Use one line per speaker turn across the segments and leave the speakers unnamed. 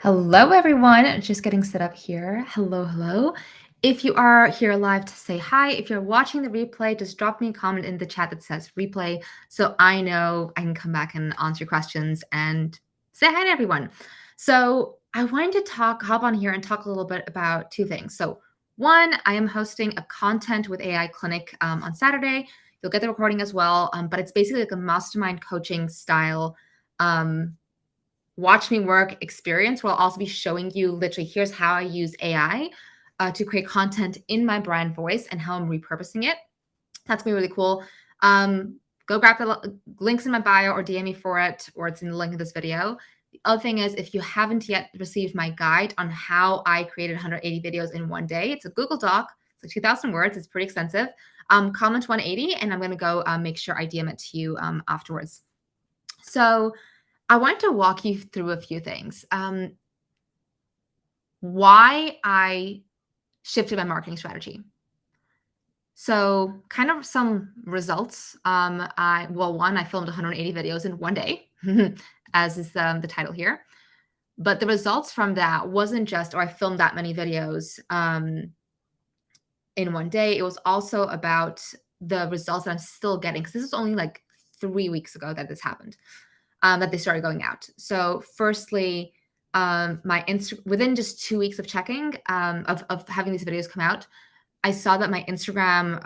Hello, everyone. Just getting set up here. Hello, hello. If you are here live to say hi, if you're watching the replay, just drop me a comment in the chat that says replay so I know I can come back and answer your questions and say hi to everyone. So I wanted to hop on here and talk a little bit about two things. So one, I am hosting a content with AI clinic on Saturday. You'll get the recording as well, but it's basically like a mastermind coaching style watch me work experience where I'll also be showing you literally here's how I use AI to create content in my brand voice and how I'm repurposing it. That's gonna be really cool. Go grab the links in my bio or DM me for it, or it's in the link of this video. The other thing is, if you haven't yet received my guide on how I created 180 videos in one day, it's a Google Doc. It's like 2,000 words. It's pretty extensive. Comment 180, and I'm going to go make sure I DM it to you afterwards. So I want to walk you through a few things. Why I shifted my marketing strategy. So kind of some results. One, I filmed 180 videos in one day, as is the title here. But the results from that wasn't just, I filmed that many videos in one day. It was also about the results that I'm still getting, because this is only like 3 weeks ago that this happened. That they started going out. So firstly, within just 2 weeks of checking, of having these videos come out, I saw that my Instagram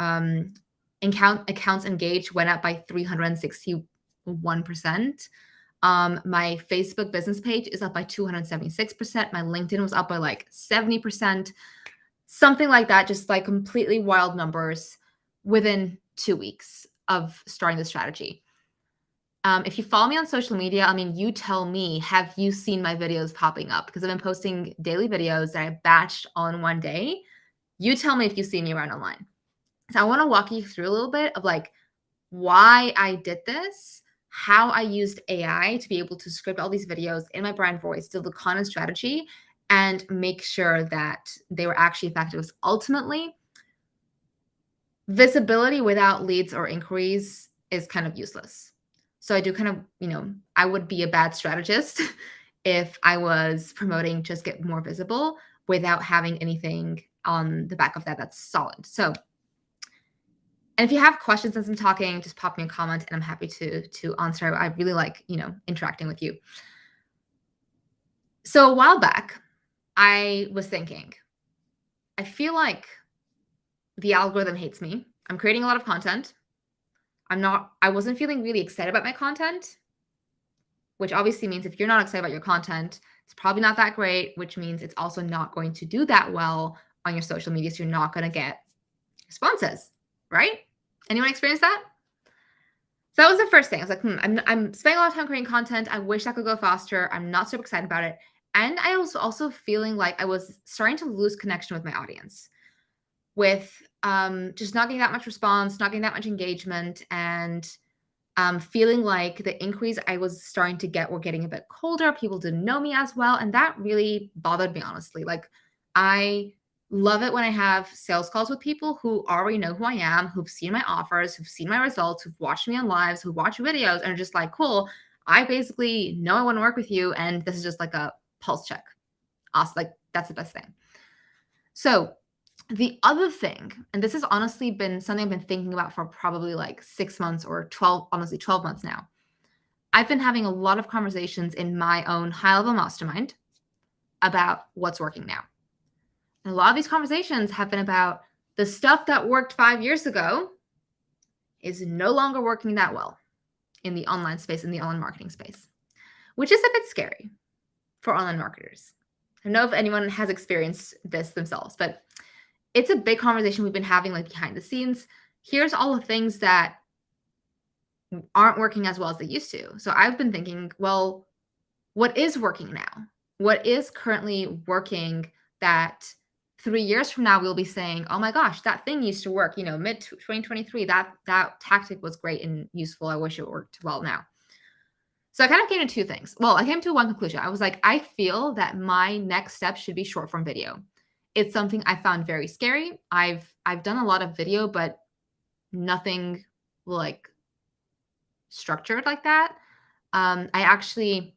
accounts engaged went up by 361%. My Facebook business page is up by 276%. My LinkedIn was up by like 70%, something like that. Just like completely wild numbers within 2 weeks of starting the strategy. If you follow me on social media, I mean, you tell me, have you seen my videos popping up? Because I've been posting daily videos that I batched all in one day. You tell me if you see me around online. So I want to walk you through a little bit of like why I did this, how I used AI to be able to script all these videos in my brand voice, do the content strategy, and make sure that they were actually effective. Because ultimately, visibility without leads or inquiries is kind of useless. So I do kind of, I would be a bad strategist if I was promoting just get more visible without having anything on the back of that that's solid. So, and if you have questions as I'm talking, just pop me a comment and I'm happy to answer. I really like, interacting with you. So a while back, I was thinking, I feel like the algorithm hates me. I'm creating a lot of content. I wasn't feeling really excited about my content, which obviously means if you're not excited about your content, it's probably not that great, which means it's also not going to do that well on your social media. So you're not going to get responses, right? Anyone experience that? So that was the first thing. I was like, I'm spending a lot of time creating content. I wish that could go faster. I'm not super excited about it. And I was also feeling like I was starting to lose connection with my audience, with just not getting that much response, not getting that much engagement, and feeling like the inquiries I was starting to get were getting a bit colder. People didn't know me as well. And that really bothered me, honestly. Like, I love it when I have sales calls with people who already know who I am, who've seen my offers, who've seen my results, who've watched me on lives, who watch videos, and are just like, cool, I basically know I want to work with you. And this is just like a pulse check. Awesome. Like, that's the best thing. So, the other thing, and this has honestly been something I've been thinking about for probably like 6 months or 12, honestly 12 months now. I've been having a lot of conversations in my own high-level mastermind about what's working now. And a lot of these conversations have been about the stuff that worked 5 years ago is no longer working that well in the online space, in the online marketing space, which is a bit scary for online marketers. I don't know if anyone has experienced this themselves, but it's a big conversation we've been having like behind the scenes. Here's all the things that aren't working as well as they used to. So I've been thinking, well, what is working now? What is currently working that 3 years from now we'll be saying, oh my gosh, that thing used to work, mid 2023, that tactic was great and useful. I wish it worked well now. So I kind of came to two things. Well, I came to one conclusion. I was like, I feel that my next step should be short form video. It's something I found very scary. I've done a lot of video, but nothing like structured like that. I actually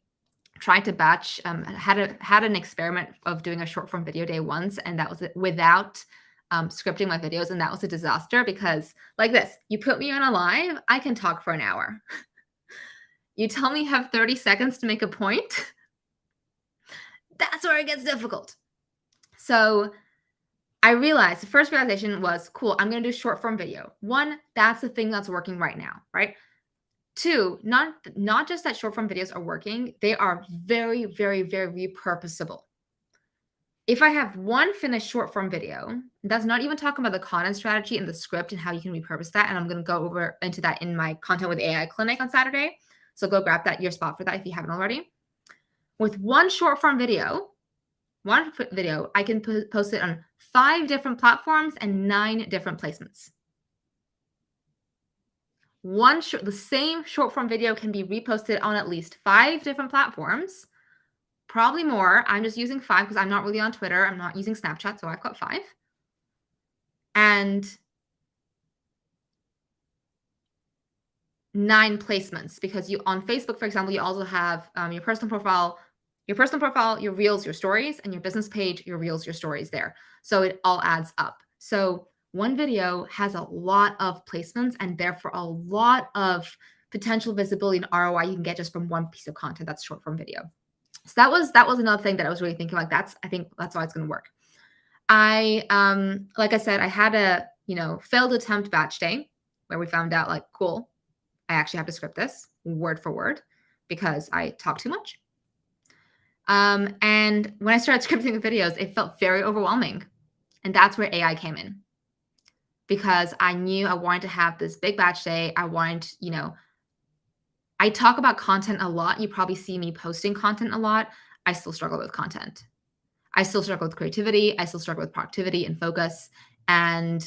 tried to batch, had an experiment of doing a short form video day once, and that was it without scripting my videos, and that was a disaster because like this, you put me on a live, I can talk for an hour. You tell me you have 30 seconds to make a point. That's where it gets difficult. So I realized the first realization was, cool, I'm going to do short form video. One, that's the thing that's working right now, right? Two, not just that short form videos are working, they are very, very, very repurposable. If I have one finished short form video, that's not even talking about the content strategy and the script and how you can repurpose that. And I'm going to go over into that in my Content with AI clinic on Saturday. So go grab your spot for that if you haven't already. With one short form video, I can post it on 5 different platforms and 9 different placements. The same short form video can be reposted on at least 5 different platforms, probably more. I'm just using 5 because I'm not really on Twitter. I'm not using Snapchat, so I've got 5. And 9 placements, because on Facebook, for example, you also have your personal profile, your reels, your stories, and your business page, your reels, your stories there. So it all adds up. So one video has a lot of placements and therefore a lot of potential visibility and ROI you can get just from one piece of content that's short form video. So that was another thing that I was really thinking, like, I think that's why it's going to work. Like I said, I had a, failed attempt batch day where we found out, like, cool, I actually have to script this word for word because I talk too much. And when I started scripting the videos, it felt very overwhelming. And that's where AI came in, because I knew I wanted to have this big batch day. I wanted, I talk about content a lot. You probably see me posting content a lot. I still struggle with content. I still struggle with creativity. I still struggle with productivity and focus. And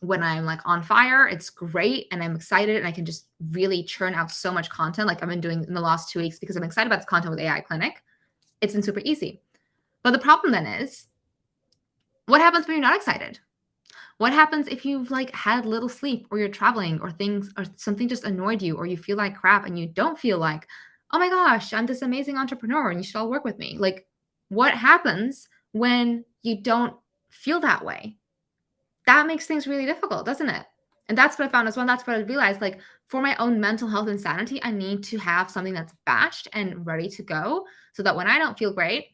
when I'm like on fire, it's great. And I'm excited and I can just really churn out so much content like I've been doing in the last 2 weeks because I'm excited about this Content with AI clinic. It's been super easy. But the problem then is, what happens when you're not excited? What happens if you've had little sleep, or you're traveling, or something just annoyed you, or you feel like crap and you don't feel like, oh my gosh, I'm this amazing entrepreneur and you should all work with me? Like, what happens when you don't feel that way? That makes things really difficult, doesn't it? And that's what I found as well. That's what I realized, like, for my own mental health and sanity, I need to have something that's batched and ready to go so that when I don't feel great,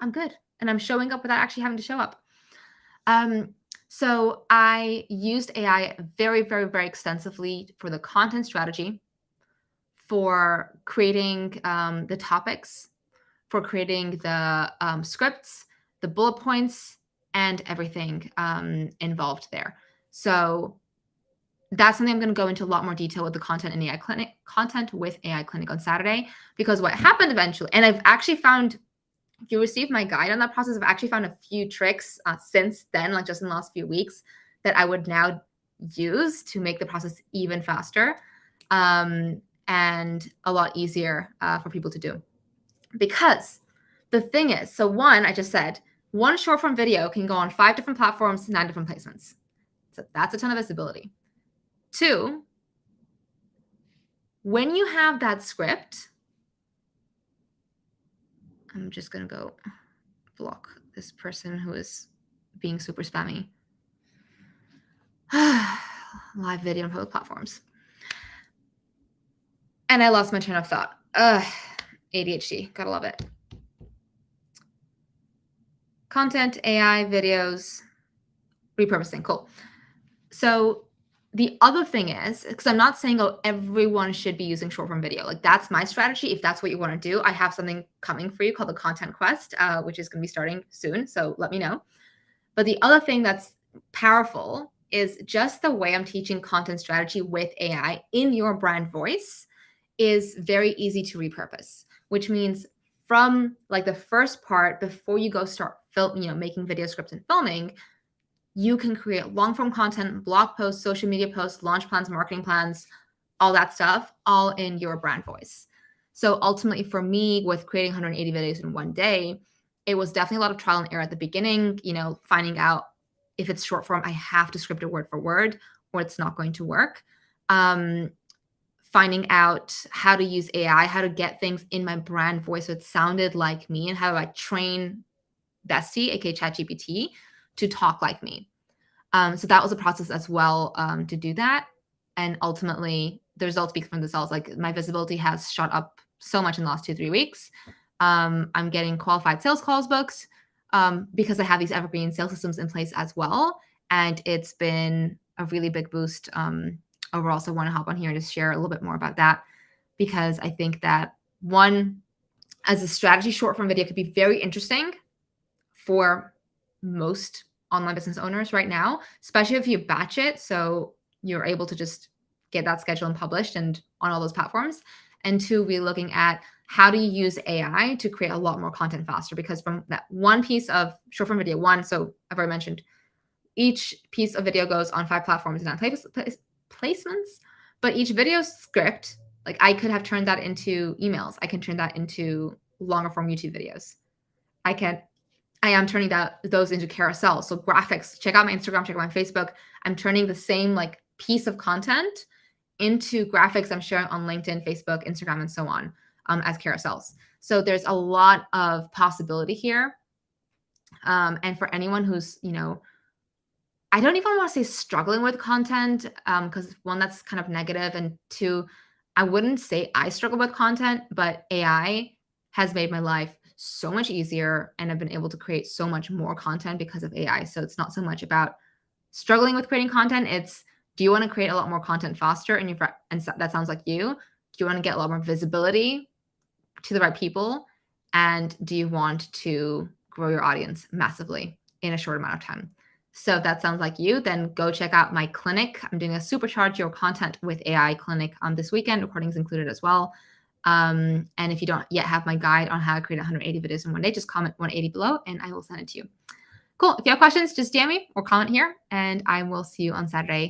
I'm good and I'm showing up without actually having to show up. So I used AI very, very, very extensively for the content strategy, for creating the topics, for creating the scripts, the bullet points, and everything involved there. So that's something I'm going to go into a lot more detail with the content with AI clinic on Saturday, because what happened eventually, and I've actually found, if you received my guide on that process, I've actually found a few tricks since then, like just in the last few weeks, that I would now use to make the process even faster and a lot easier for people to do. Because the thing is, so one, I just said, one short form video can go on 5 different platforms, 9 different placements. So that's a ton of visibility. 2, when you have that script, I'm just going to go block this person who is being super spammy. Live video on public platforms. And I lost my train of thought. ADHD. Gotta love it. Content, AI, videos, repurposing. Cool. So the other thing is, because I'm not saying, oh, everyone should be using short form video. Like, that's my strategy. If that's what you want to do, I have something coming for you called the Content Quest, which is going to be starting soon. So let me know. But the other thing that's powerful is just the way I'm teaching content strategy with AI in your brand voice is very easy to repurpose, which means from like the first part, before you go start making video scripts and filming, you can create long form content, blog posts, social media posts, launch plans, marketing plans, all that stuff, all in your brand voice. So ultimately for me, with creating 180 videos in one day, it was definitely a lot of trial and error at the beginning, finding out if it's short form, I have to script it word for word or it's not going to work. finding out how to use AI, how to get things in my brand voice so it sounded like me, and how do I train Bestie, aka ChatGPT, to talk like me. So that was a process as well, to do that. And ultimately, the results speak for themselves. Like my visibility has shot up so much in the last 2, 3 weeks. I'm getting qualified sales calls booked because I have these evergreen sales systems in place as well. And it's been a really big boost overall. So I want to hop on here and just share a little bit more about that because I think that one, as a strategy, short form video could be very interesting for most online business owners right now, especially if you batch it. So you're able to just get that scheduled and published and on all those platforms. And two, we're looking at how do you use AI to create a lot more content faster? Because from that one piece of short form video, so I've already mentioned, each piece of video goes on 5 platforms and not placements, but each video script, like I could have turned that into emails. I can turn that into longer form YouTube videos. I am turning those into carousels. So graphics, check out my Instagram, check out my Facebook. I'm turning the same like piece of content into graphics I'm sharing on LinkedIn, Facebook, Instagram, and so on as carousels. So there's a lot of possibility here. And for anyone who's, I don't even want to say struggling with content because one, that's kind of negative. And two, I wouldn't say I struggle with content, but AI has made my life so much easier and I've been able to create so much more content because of AI. So it's not so much about struggling with creating content. It's, do you want to create a lot more content faster? And that sounds like you. Do you want to get a lot more visibility to the right people? And do you want to grow your audience massively in a short amount of time? So if that sounds like you, then go check out my clinic. I'm doing a supercharge your content with AI clinic this weekend. Recordings included as well. And if you don't yet have my guide on how to create 180 videos in one day, just comment 180 below and I will send it to you. Cool. If you have questions, just DM me or comment here and I will see you on Saturday.